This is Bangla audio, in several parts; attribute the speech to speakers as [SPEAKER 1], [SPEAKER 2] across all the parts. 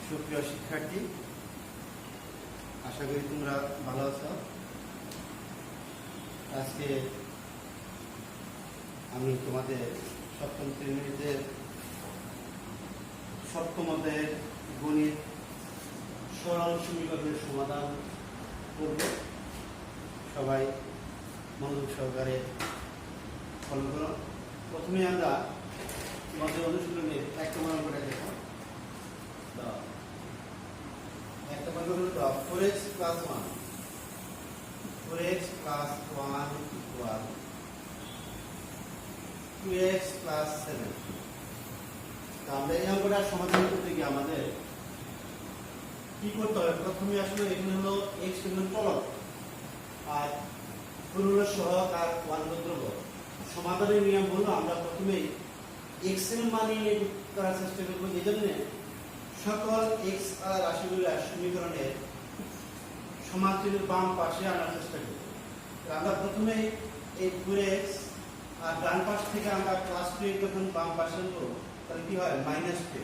[SPEAKER 1] সুপ্রিয় শিক্ষার্থী, আশা করি তোমরা ভালো আছো। আজকে আমি তোমাদের সপ্তম শ্রেণীতে সপ্তম অধ্যায়ের গণিত সরল সমীকরণের সমাধান করব। সবাই মনোযোগ সহকারে ফলো করো। প্রথমে আমরা তোমাদের অনুশীলনের 1 নম্বর অঙ্কটা দেখো। 4x plus 1 4x plus 1 equal 2x plus 7। তো আমরা এই অঙ্কটা সমাধান করতে গিয়ে আমাদের কি করতে হবে? প্রথমে আসলে এখানে হলো x হলো চলক আর 4 হলো সহগ আর 1 হলো ধ্রুবক। সমাধানের নিয়ম হলো আমরা প্রথমে x এর মান নির্ণয় করার চেষ্টা করব। এজন্য সকল x আর রাশিগুলো সমীকরণের সমান্তরাল বাম পাশে আনার চেষ্টা করব। আমরা প্রথমে এই 4x আর ডান পাশ থেকে আমরা প্লাস 2 যখন বাম পাশে আনবো তাহলে কি হয়? মাইনাস 2।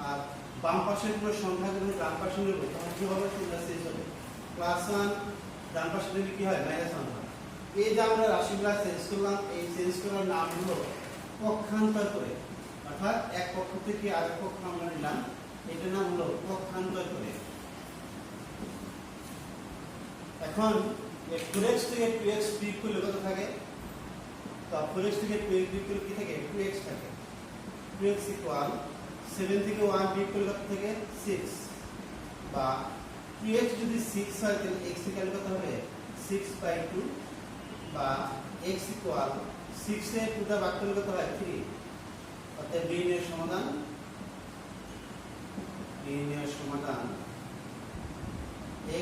[SPEAKER 1] আর বাম পাশের পুরো সংখ্যা যখন ডান পাশে নেব তখন কি হবে? তোমরা শেষ হবে প্লাস 1, ডান পাশে দিলে কি হয়? মাইনাস 1 হয়। এই যে আমরা রাশিগুলো চেঞ্জ করলাম, এই চেঞ্জ করার নাম হলো পক্ষান্তর করে। অর্থাৎ এক পক্ষ থেকে আরেক পক্ষ আমরা নিলাম, এটার নাম হলো পক্ষান্তর করে। এখন 4x থেকে 2x বিয়োগ করলে কত থাকে? তো 4x থেকে 2x বিয়োগ করলে কি থাকে? 2x থাকে। 2x ইকুয়াল 7 থেকে 1 বিয়োগ করলে কত থাকে? 6। বা 2x যদি 6 হয় তাহলে x ইকুয়াল কত হবে? 6/2। বা x ইকুয়াল 6 এর 2 টা ভাগ করলে কত হয়? 3। অর্থাৎ বিনিময়ের সমাধান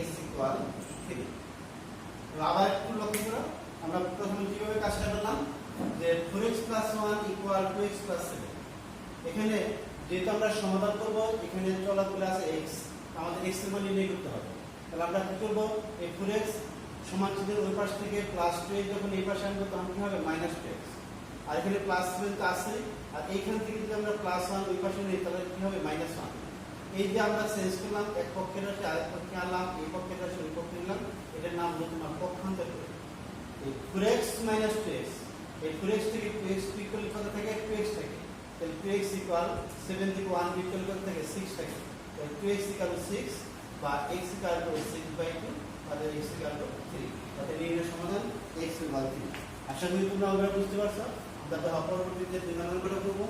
[SPEAKER 1] x ইকুয়াল 3। আবার একটু লক্ষ্য করো, আমরা প্রথমে কিভাবে কাজটা করলাম যে 4x plus 1 equal 2x plus 7। এখানে যেহেতু আমরা সমাধান করব, এখানে চলকগুলো আছে x, আমাদের x এর মান নির্ণয় করতে হবে। তাহলে আমরা কি করব? এই 4x সমান চিহ্নের ওই পাশ থেকে প্লাস 2x যখন এই পাশে আনবো তখন কি হবে? Minus 2x। আর এখানে প্লাস 7 তো আছে, আর এইখান থেকে যদি আমরা প্লাস 1 ওই পাশে নিই তাহলে কি হবে? মাইনাস 1। এই যে আমরা চেঞ্জ করলাম, এক পক্ষের রাশি আরেক পক্ষে আনলাম, এই পক্ষের রাশি ওই পক্ষে নিলাম, এটার নাম হলো তোমার পক্ষান্তর করে। এই 4x minus 2x, এই 4x থেকে 2x বিয়োগ করলে কত থাকে? 2x থাকে। তাহলে 2x ইকুয়াল 7 থেকে 1 বিয়োগ করলে কত থাকে? 6 থাকে। তাহলে 2x ইকুয়াল 6 বা x ইকুয়াল 6/2, তাহলে x ইকুয়াল 3। তাহলে নির্ণয় সমাধান x ইকুয়াল 3। আশা করি তোমরা আমরা বুঝতে পারছো। আমরা পরবর্তীতে 2 নম্বর করে করব।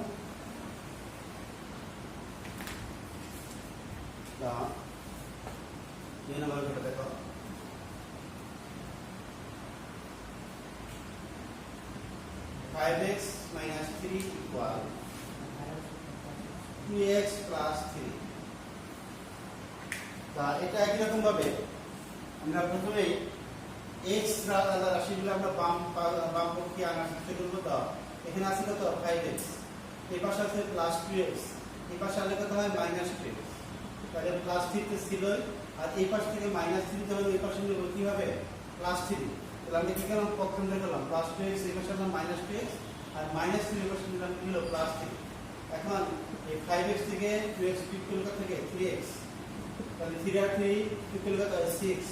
[SPEAKER 1] তা 2 নম্বর করে দেখো। 5x minus 3 equal 2x plus 3। তা এটা একই রকম ভাবে আমরা প্রথমে x রাশিগুলো আমরা বাম পক্ষে আনার চেষ্টা করব। তো এখানে আছে কত? 5x, এই পাশে আছে প্লাস 2x, এই পাশে আলে কত হয়? Minus 2x। তাহলে প্লাস 3 তে ছিল, আর এই পাশ থেকে মাইনাস 3 যখন এই পাশে নেব কি হবে? প্লাস 3। তাহলে আমরা কি করলাম? পক্ষান্তর করলাম, প্লাস 2x এই পাশে আনলাম মাইনাস 2x, আর মাইনাস 3 এই পাশে নিলাম কি হলো? প্লাস 3। এখন এই 5x থেকে 2x বিয়োগ করলে কত থাকে? 3x। তাহলে 3 আর 3 বিয়োগ করলে কত হয়? 6।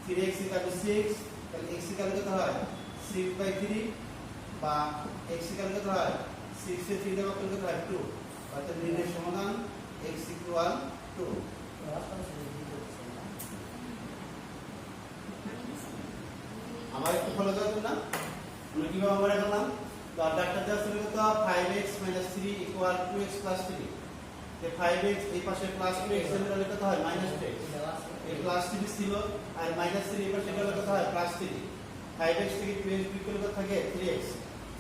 [SPEAKER 1] 3x ইকুয়াল 6, তাহলে x ইকুয়াল কত হয়? 6/3। বা x ইকুয়াল কত হয়? 6 এর 3 টা ভাগ করলে কত হয়? 2। অর্থাৎ নির্ণয় সমাধান x ইকুয়াল 2। আমার একটু ফলো করো না, আমরা কিভাবে আমরা করলাম? তো ডাক্তার দেওয়া ছিল কত? 5x minus 3 equal 2x plus 3। এই 5x এই পাশে প্লাস 2x এর হলে কত হয়? Minus 2x। এই প্লাস 3 ছিল, আর মাইনাস 3 এই পাশে গেলে কত হয়? প্লাস 3। 5x থেকে 2x বিয়োগ করলে কত থাকে? 3x।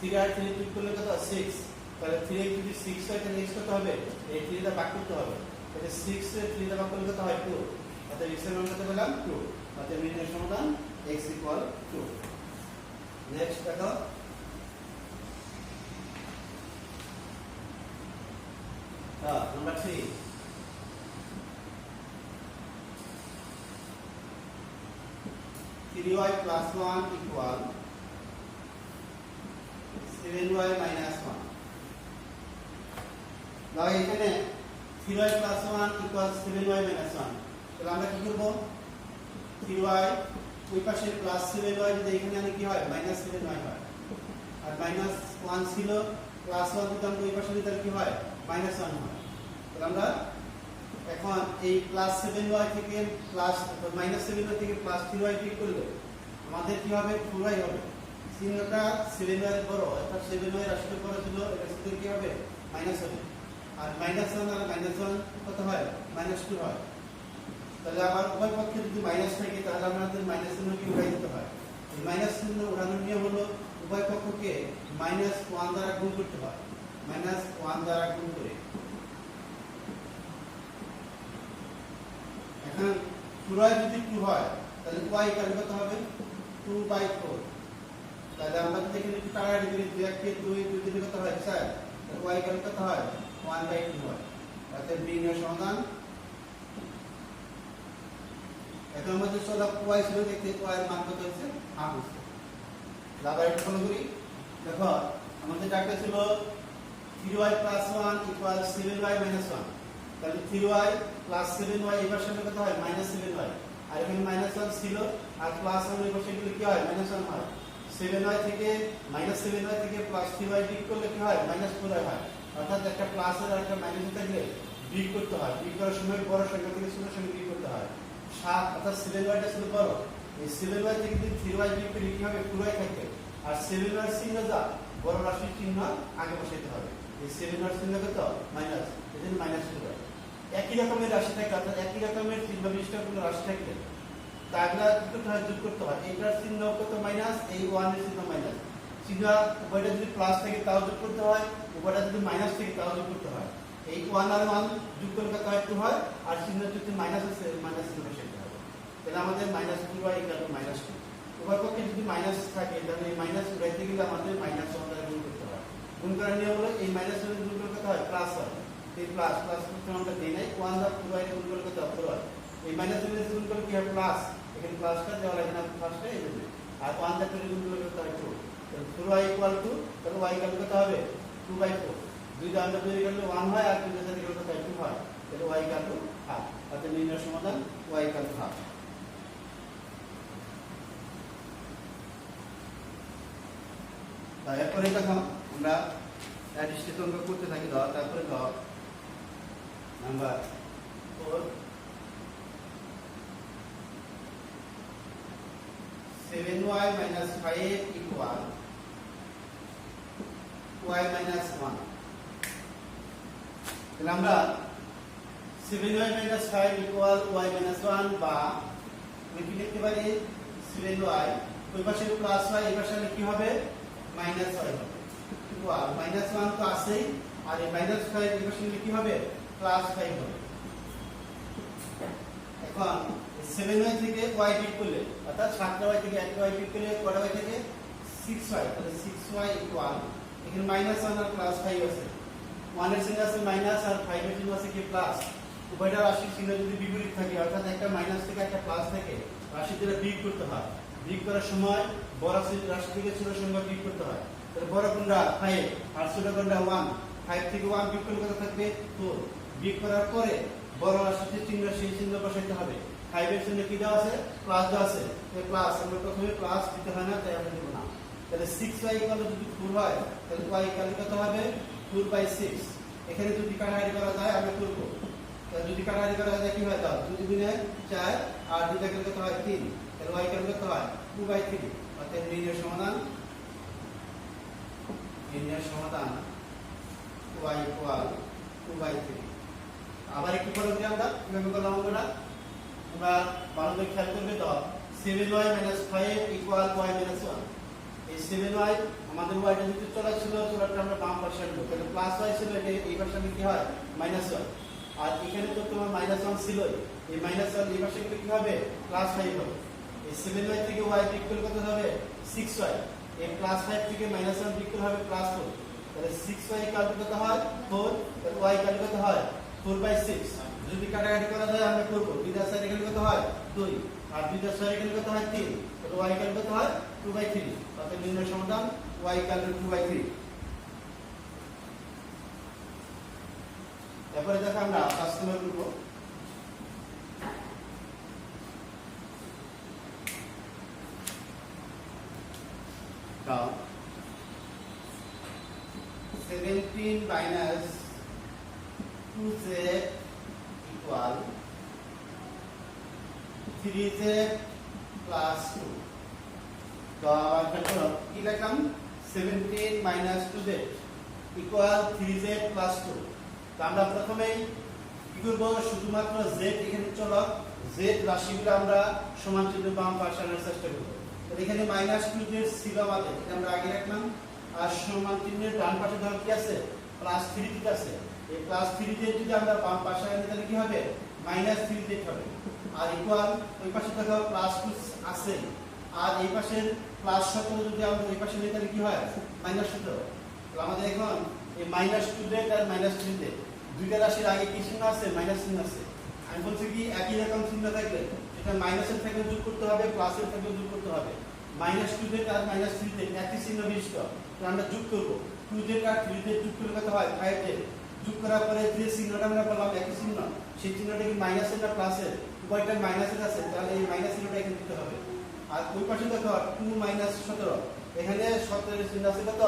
[SPEAKER 1] 3 আর 3 বিয়োগ করলে কত? 6। তাহলে 3x যদি 6 হয় তাহলে x কত হবে? এই 3 টা ভাগ করতে হবে। তাহলে 6 এর 3 টা ভাগ করলে কত হয়? 2। অর্থাৎ x এর মান কত পেলাম? 2। অর্থাৎ নির্ণয় সমাধান x ইকুয়াল 2। নেক্সট দেখো, number 3। 3y plus 1 equal 7y minus 1। এখানে 3y plus 1 equals 7y minus 1, তাহলে আমরা কি করব 3y ওই পাশে প্লাস 7y যদি এখানে আনি কি হয় মাইনাস 7y হয়, আর মাইনাস 1 ছিল প্লাস 1 যদি আমরা ওই পাশে নিই তাহলে কি হয় মাইনাস 1 হয়। তাহলে আমরা এখন এই প্লাস 7y থেকে প্লাস মাইনাস 7y থেকে প্লাস 3y বিয়োগ করলে আমাদের কি হবে 4y হবে, চিহ্নটা 7y এর বড় অর্থাৎ 7y রাশিটা বড় ছিল, এটা সাথে কি হবে মাইনাস হবে, আর মাইনাস 1 আর মাইনাস 1 কত হয় মাইনাস 2 হয়। তাহলে আবার উভয় পক্ষে যদি মাইনাস থাকে তাহলে আমাদের মাইনাস চিহ্নকে উঠাই দিতে হয়। এই মাইনাস চিহ্ন উঠানোর নিয়ম হলো উভয় পক্ষকে মাইনাস 1 দ্বারা গুণ করতে হয়, মাইনাস 1 দ্বারা গুণ করে। এখন 4y যদি 2 হয় তাহলে y কালে কত হবে 2/4, তাহলে আমরা যদি এখানে একটু টাড়াটাড়ি করি 2 কে 2 2 দিলে কত হয় 4, তাহলে y কালে কত হয় 1/2 হয়। অর্থাৎ বিয়োগের সমাধান এখন আমাদের সদা y ছিল দেখতে y এর মান কত হচ্ছে হাফ হচ্ছে। আবার একটু ফলো করি, দেখো আমাদের ডাটা ছিল 3y plus 1 equals 7y minus 1, তাহলে 3y plus 7y এর পাশে কত হয় minus 7y, আর এখানে minus 1 ছিল আর plus 1 এর পাশে গেলে কি হয় minus 1 হয়। 7y থেকে minus 7y থেকে plus 3y বিয়োগ করলে কি হয় minus 4y হয়, অর্থাৎ একটা প্লাস আর একটা মাইনাস থাকলে বিয়োগ করতে হয়, বিয়োগ করার সময় বড় সংখ্যা থেকে ছোট সংখ্যা বিয়োগ করতে হয়। 7 অর্থাৎ 7y টা ছিল বড়, এই 7y থেকে যদি 3y বিয়োগ করি কি হবে 4y থাকবে, আর 7y চিহ্ন যা বড় রাশির চিহ্ন আগে বসাইতে হবে। এই 7y চিহ্ন কত মাইনাস, এজন্য মাইনাস 4y। একই রকমের রাশি থাকে অর্থাৎ একই রকমের চিহ্ন বিশিষ্ট কোনো রাশি থাকলে তাহলে কি করতে হয় যোগ করতে হয়। এইটার চিহ্ন কত মাইনাস, এই 1 এর চিহ্ন মাইনাস, চিহ্ন উভয়টা যদি প্লাস থাকে তাও যোগ করতে হয়, উভয়টা যদি মাইনাস থাকে তাও যোগ করতে হয়। এই 1 আর 1 যোগ করলে কত হয় 2 হয়, আর চিহ্ন যদি মাইনাস আছে মাইনাস চিহ্ন বসাইতে হবে। তাহলে আমাদের মাইনাস 2y ইকুয়াল মাইনাস 2। উভয় পক্ষে যদি মাইনাস থাকে তাহলে এই মাইনাস উঠাইতে গেলে আমাদের মাইনাস 1 দ্বারা গুণ করতে হয়। গুণ করার নিয়ম হলো এই মাইনাস 1 গুণ করলে কত হয় প্লাস হয়, এই প্লাস প্লাস করতে আমরা দেই নাই 1 দ্বারা 2y গুণ করলে কত হয়, এই মাইনাস 1 গুণ করলে কি হয় প্লাস, এখানে প্লাসটা দেওয়া লাগে না ফার্স্টে এই জন্য, আর 1 দ্বারা 2 গুণ করলে কত হয় 2, তাহলে 4y ইকুয়াল টু তাহলে y ইকুয়াল কত হবে 2/4, 2 দ্বারা আমরা তৈরি করলে 1 হয় আর 2 দ্বারা তৈরি করলে কত হয় 2 হয়, তাহলে y ইকুয়াল টু হাফ। অর্থাৎ নির্ণয় সমাধান y ইকুয়াল টু হাফ। এরপরে দেখো আমরা অ্যাডিশনাল অঙ্ক করতে থাকি, ধর তারপরে ধর number 4 7y minus 5 equal y minus 1। তাহলে আমরা 7y minus 5 equal y minus 1 বা আমি কি লিখতে পারি 7y ওই পাশে প্লাস y এই পাশে কি হবে মাইনাস y হবে, ইকুয়াল মাইনাস 1 তো আছেই, আর এই মাইনাস 5 এই পাশে কি হবে প্লাস 5 হবে। এখন 7y থেকে y বিয়োগ করলে অর্থাৎ 7y থেকে 1y বিয়োগ করলে কত y থেকে 6y, তাহলে 6y ইকুয়াল এখানে মাইনাস 1 আর প্লাস 5 আছে, 1 এর চিহ্ন আছে মাইনাস আর 5 এর চিহ্ন আছে কি প্লাস। উভয়টা রাশির চিহ্ন যদি বিপরীত থাকে অর্থাৎ একটা মাইনাস থেকে একটা প্লাস থাকে রাশি দ্বারা বিয়োগ করতে হয়, বিয়োগ করার সময় বড় রাশি থেকে ছোট সংখ্যা বিয়োগ করতে হয়। তাহলে বড় কোনটা 5 আর ছোট কোনটা 1, 5 থেকে 1 বিয়োগ করলে কত থাকবে 4, বিয়োগ করার পরে বড় রাশিতে চিহ্ন সেই চিহ্ন বসাইতে হবে। 5 এর চিহ্ন কি দেওয়া আছে প্লাস দেওয়া আছে, এই প্লাস আমরা প্রথমে প্লাস দিতে হয় না তাই আমরা দেব না। তাহলে 6y ইকুয়াল যদি 4 হয় তাহলে y ইকুয়াল কত হবে 4/6। এখানে যদি কাটাকাটি করা যায় আমরা করব, তাহলে যদি কাটাকাটি করা যায় কি হয় দাও 2 গুণে 4 আর 2 থেকে কত হয় 3, তাহলে y ইকুয়াল কত হয় 2/3। অর্থাৎ নির্ণয় সমাধান y ইকুয়াল 2/3। আবার একটু পরে যদি আমরা কিভাবে করলাম আমরা ভালো করে খেয়াল করবে তো 7y minus 5 equal y minus 1। এই 7y আমাদের y টা যদি চলা ছিল চলাটা আমরা বাম পাশে আনবো, তাহলে প্লাস y ছিল এটা এই পাশে কি হয় মাইনাস y, আর এখানে তো তোমার মাইনাস 1 ছিল, এই মাইনাস 1 এই পাশে গেলে কি হবে প্লাস 5 হবে। এই 7y থেকে y বিয়োগ করলে কত হবে 6y, এই প্লাস 5 থেকে মাইনাস 1 বিয়োগ করলে হবে প্লাস 4, তাহলে 6y ইকুয়াল কত হয় 4, তাহলে y ইকুয়াল কত হয় 4/6। যদি কাটাকাটি করা যায় আমরা করব, 2 দ্বারা 4 এখানে কত হয় 2, আর 2 দ্বারা 4 এখানে কত হয় 3, তাহলে y ইকুয়াল কত হয় 2/3। অর্থাৎ নির্ণয় সমাধান y ইকুয়াল 2/3। এরপরে দেখো আমরা 5 নম্বর করব। দাও 17 minus 2z equal 3z plus 2. তো আবার দেখো কি লিখলাম 17 minus 2z equal 3z plus 2. তো আমরা প্রথমেই কি করব শুধুমাত্র z এখানে চলক z রাশিগুলো আমরা সমান চিহ্ন বাম পাশে আনার চেষ্টা করব। তো এখানে -2z ছিল আমাদের এটা আমরা আগে রাখলাম আর সমান চিহ্নের ডান পাশে ধর কি আছে +3z আছে এই +3z যদি আমরা বাম পাশে আনি তাহলে কি হবে -3z হবে আর ইকুয়াল ওই পাশে দেখো +2 আছে আর এই পাশের +17 যদি আমরা ওই পাশে নিই তাহলে কি হয় -17 তো আমাদের এখন এই -2z আর -3z দুইটা রাশির আগে কি চিহ্ন আছে মাইনাস চিহ্ন আছে আমি বলছি কি একই রকম চিহ্ন থাকলে এটা মাইনাসের থেকে যোগ করতে হবে প্লাসের থেকে যোগ করতে হবে -2z আর -3z একই চিহ্ন বিশিষ্ট তো আমরা যোগ করব 2z আর 3z যোগ করলে কত হয় 5z যোগ করার পরে যে চিহ্নটা আমরা পেলাম একই চিহ্ন সেই চিহ্নটা কি মাইনাসের না প্লাসের উভয়টা মাইনাসের আছে তাহলে এই মাইনাস চিহ্নটা এখানে দিতে হবে আর ওই পাশে দেখো 2 - 17 এখানে 17 এর চিহ্ন আছে কত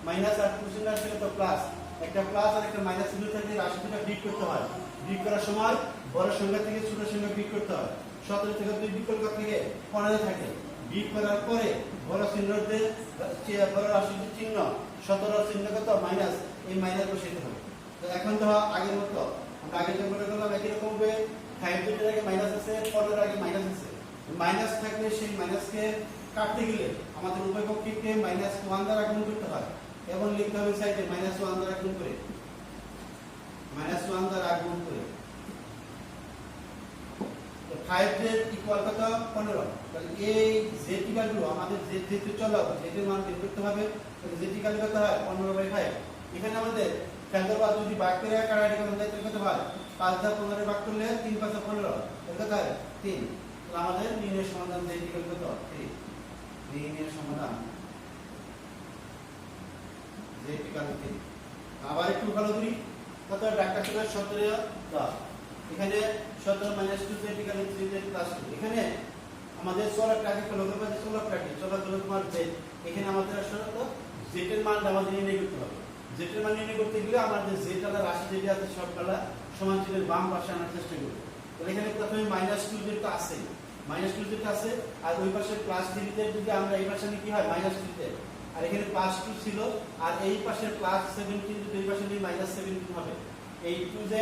[SPEAKER 1] মাইনাস আর 2 চিহ্ন আছে কত প্লাস একটা প্লাস আর একটা মাইনাস চিহ্ন থাকলে রাশি দুটো বিয়োগ করতে হয় বিয়োগ করার সময় বড় সংখ্যা থেকে ছোট সংখ্যা বিয়োগ করতে হয় 17 থেকে 2 বিয়োগ করলে থেকে 15 থাকে বিয়োগ করার পরে বড় চিহ্নতে বড় রাশির চিহ্ন 17 এর চিহ্ন কত মাইনাস এই মাইনাস বসাইতে হবে তো এখন তো আগের মতো আমরা আগে যেমন করলাম একই রকম ভাবে 5 এর আগে মাইনাস আছে 15 এর আগে মাইনাস আছে মাইনাস থাকলে সেই মাইনাসকে কাটতে গেলে আমাদের উভয় পক্ষকে -1 দ্বারা গুণ করতে হয় এবং লিখতে হবে সাইডে -1 দ্বারা গুণ করে -1 দ্বারা গুণ করে তো 5z ইকুয়াল কত 15 তাহলে এই z ইকুয়াল টু আমাদের z যেহেতু চলক z এর মান বের করতে হবে তাহলে z ইকুয়াল কত হয় 15/5 এখানে আমাদের খেলবার যদি ভাগ করে কাটাকাটি করতে হয় তাহলে কত হয় 5 দ্বারা 15 ভাগ করলে 3 5 15 তাহলে কত হয় 3 তাহলে আমাদের নির্ণয় সমাধান z ইকুয়াল কত 3 নির্ণয় সমাধান z ইকুয়াল 3 আবার একটু ভালো করি কত ডাক্তার ছিল 17 10 এখানে 17 - 2z ইকুয়াল 3z + 2 এখানে আমাদের চলকটাকে ফলো করবে যে চলকটাকে চলক হলো তোমার z এখানে আমাদের আসলে z এর মান আমাদের নির্ণয় করতে হবে z এর মান নির্ণয় করতে গেলে আমাদের z এর রাশি যেটা আছে সবগুলা সমান চিহ্নের বাম পাশে আনার চেষ্টা করব তাহলে এখানে প্রথমে -2z তো আছে -2z আছে আর ওই পাশে +3z যদি আমরা এই পাশে নিই কি হয় -3z আর এখানে +2 ছিল আর এই পাশে +17 যদি এই পাশে নিই -17 হবে এই 2z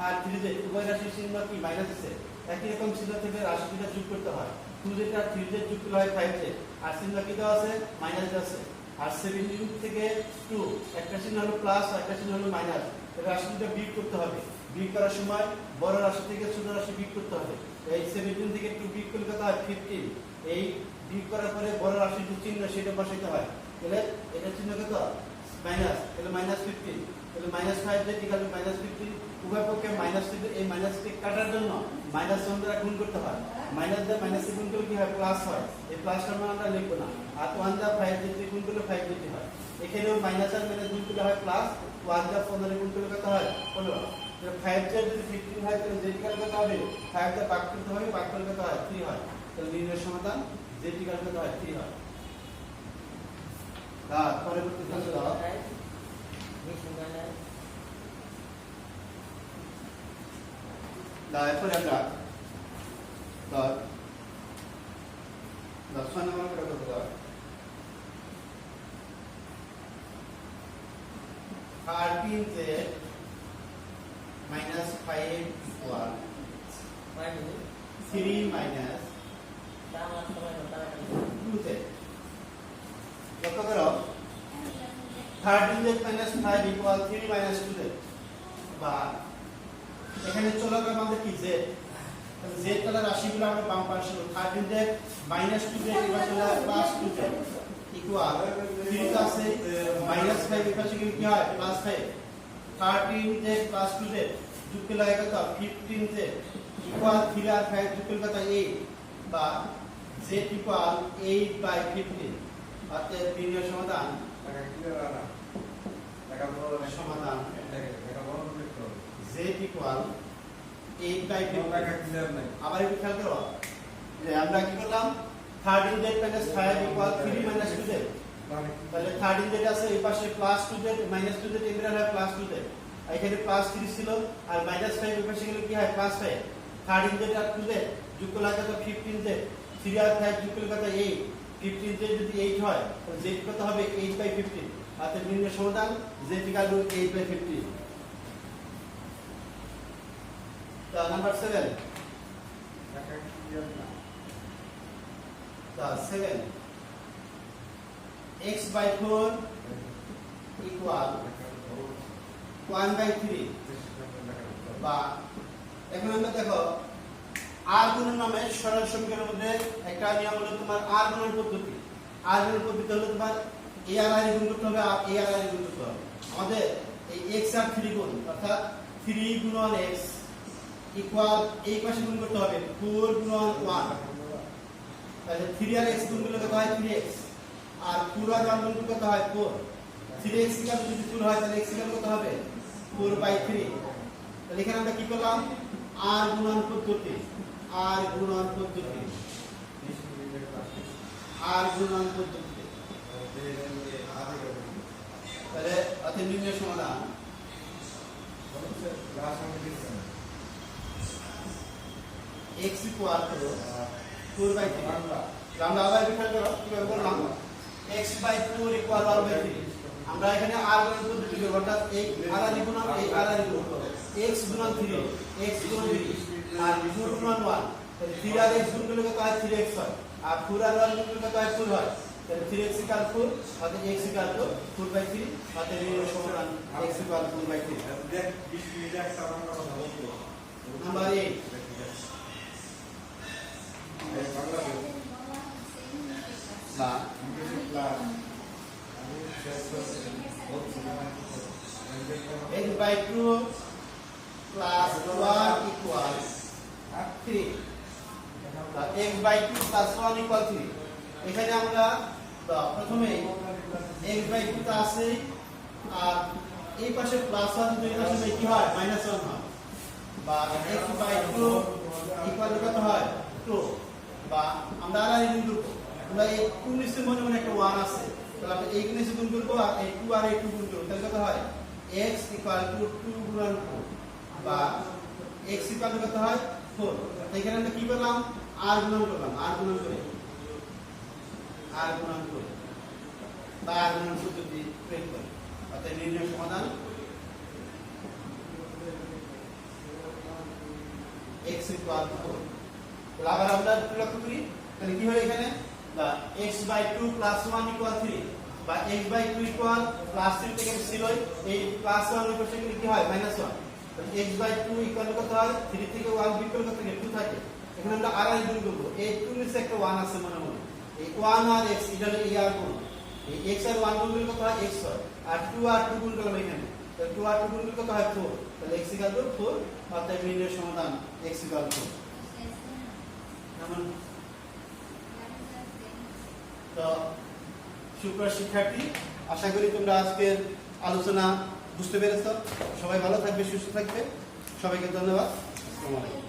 [SPEAKER 1] আর 3z উভয় রাশির চিহ্ন কি মাইনাস আছে একই রকম চিহ্ন থেকে রাশি দুটো যোগ করতে হয় 2z আর 3z যোগ করলে হয় 5z আর চিহ্ন কি দেওয়া আছে মাইনাস আছে আর 17 থেকে 2 একটা চিহ্ন হলো প্লাস আর একটা চিহ্ন হলো মাইনাস এই রাশি দুটো বিয়োগ করতে হবে বিয়োগ করার সময় বড় রাশি থেকে ছোট রাশি বিয়োগ করতে হবে এই 17 থেকে 2 বিয়োগ করলে কত হয় 15 এই বিয়োগ করার পরে বড় রাশির যে চিহ্ন সেটা বসাইতে হয় তাহলে এটা চিহ্ন কত মাইনাস তাহলে -15 তাহলে -5z ইকুয়াল টু -15 উভয় পক্ষে মাইনাস এই মাইনাসকে কাটার জন্য -1 দ্বারা গুণ করতে হয় মাইনাস দ্বারা মাইনাসে গুণ করলে কি হয় প্লাস হয় এই প্লাসটার মান আমরা লিখব না আর 1 দ্বারা 5z গুণ করলে 5z হয় এখানেও মাইনাস আর মাইনাস গুণ করলে হয় প্লাস 1 দ্বারা 15 গুণ করলে কত হয় 15 তাহলে 5z যদি 15 হয় তাহলে z ইকুয়াল কত হবে 5 দ্বারা ভাগ করতে হবে ভাগ করলে কত হয় 3 হয় তাহলে নির্ণয় সমাধান z ইকুয়াল কত হয় 3 হয় পরবর্তী প্রশ্ন দাও এরপরে আমরা 10 নম্বর করে করতে দাও 13z - 5 equal 3 minus 2z লক্ষ্য করো 13z - 5 equal 3 minus 2z বা এখানে চলক আমাদের কি z তাহলে z তাহলে রাশিগুলো আমরা বাম পাশে 13z - 2z এবার চলে প্লাস 2z ইকুয়াল 3 আছে -5 এর পাশে কি হয় +5 13z + 2z যোগ করলে হয় কত 15z ইকুয়াল 3 আর 5 যোগ করলে কত 8 বা z ইকুয়াল 8/15 অতএব নির্ণয় সমাধান সমাধান z z ইকুয়াল 8/15 আবার একটু খেয়াল করো যে আমরা কি করলাম 13z - 5 ইকুয়াল 3 - 2z তাহলে 13z আছে এই পাশে +2z -2z ইন্টিগ্রাল হয় +2z এখানে +3 ছিল আর -5 এই পাশে গেলে কি হয় +5 13z আর 2z যোগ করলে কত 15z 3 আর 5 যোগ করলে কত 8 15z যদি 8 হয় তাহলে z কত হবে 8/15 অর্থাৎ নির্ণয় সমাধান z ইকুয়াল টু 8/15 তো নাম্বার 7 7 x/4 equal 1/3 বা এখন আমরা দেখো r গুণন নামে সরল সমীকরণের মধ্যে একটা নিয়ম হলো তোমার r গুণন পদ্ধতি হলো তোমার a আর i গুণ করতে হবে আর a আর i গুণ করতে হবে আমাদের এই x আর 3 গুণ অর্থাৎ 3 গুণন x ইকুয়াল এই পাশে গুণ করতে হবে 4 গুণন 1 তাহলে 3 আর x গুণ করলে কত হয় 3x আর 4 আর 1 গুণ করলে কত হয় 4 3x ইকুয়াল যদি 4 হয় তাহলে x ইকুয়াল কত হবে 4/3 তাহলে এখানে আমরা কি করলাম r গুণন পদ্ধতি তাহলে অতি নির্ণয় সমাধান x ইকুয়াল টু 4/3 আমরা আবার বিখ্যাত করো কিভাবে করলাম x/4 ইকুয়াল 1/3 আমরা এখানে r গুণন পদ্ধতি করব অর্থাৎ এই r গুণন এই r গুণন করব x গুণন 3 x গুণন 3 আর 4 গুণন 1 তাহলে 3 আর x গুণ করলে কত হয় 3x হয় আর 4 আর 1 গুণ করলে কত হয় 4 হয় তাহলে 3x ইকুয়াল 4 অর্থাৎ x ইকুয়াল টু 4/3 অর্থাৎ নির্ণয় সমাধান x ইকুয়াল 4/3 দেখ 20 মিনিট একটা আমরা কথা বলবো নাম্বার 8 বা x/2 plus 1 equal 3 x/2 plus 1 equal 3 এখানে আমরা প্রথমে x/2 টা আছে আর এই পাশে +1 দুই পাশে কি হয় -1 হয় বা x/2 ইকুয়াল কত হয় 2 বা আমরা আর এই গুণ করব আমরা এই 2 নিচে মনে মনে একটা 1 আছে তাহলে আমরা এই গুণ গুণ করব আর এই 2 আর এই 2 গুণ করব তাহলে কত হয় x ইকুয়াল টু 2 গুণন 4 বা x ইকুয়াল কত হয় 4 এখানে আমরা কি করলাম r গুণন করলাম r গুণন করে বা r গুণন পদ্ধতি প্রয়োগ করে অর্থাৎ নির্ণয় সমাধান x ইকুয়াল 4 তাহলে আবার আমরা লক্ষ্য করি তাহলে কি হয় এখানে বা x/2 plus 1 equal 3 বা x/2 equal +3 থেকে ছিল এই +1 এর পাশে কি হয় -1 তাহলে x/2 equal কত হয় 3 থেকে 1 বিয়োগ করলে কত থাকে 2 থাকে এখানে আমরা আর গুণ করব এই 2 নিচে একটা 1 আছে মনে মনে এই 1 আর x এটা হলো এই আর গুণ এই x আর 1 গুণ করলে কত হয় x হয় আর 2 আর 2 গুণ করলাম এখানে তাহলে 2 আর 2 গুণ করলে কত হয় 4 তাহলে x = 4 অর্থাৎ নির্ণয় সমাধান x = 4 যেমন তো সুপ্রিয় শিক্ষার্থী আশা করি তোমরা আজকের আলোচনা বুঝতে পেরেছো সবাই ভালো থাকবে সুস্থ থাকবে সবাইকে ধন্যবাদ আসসালামু আলাইকুম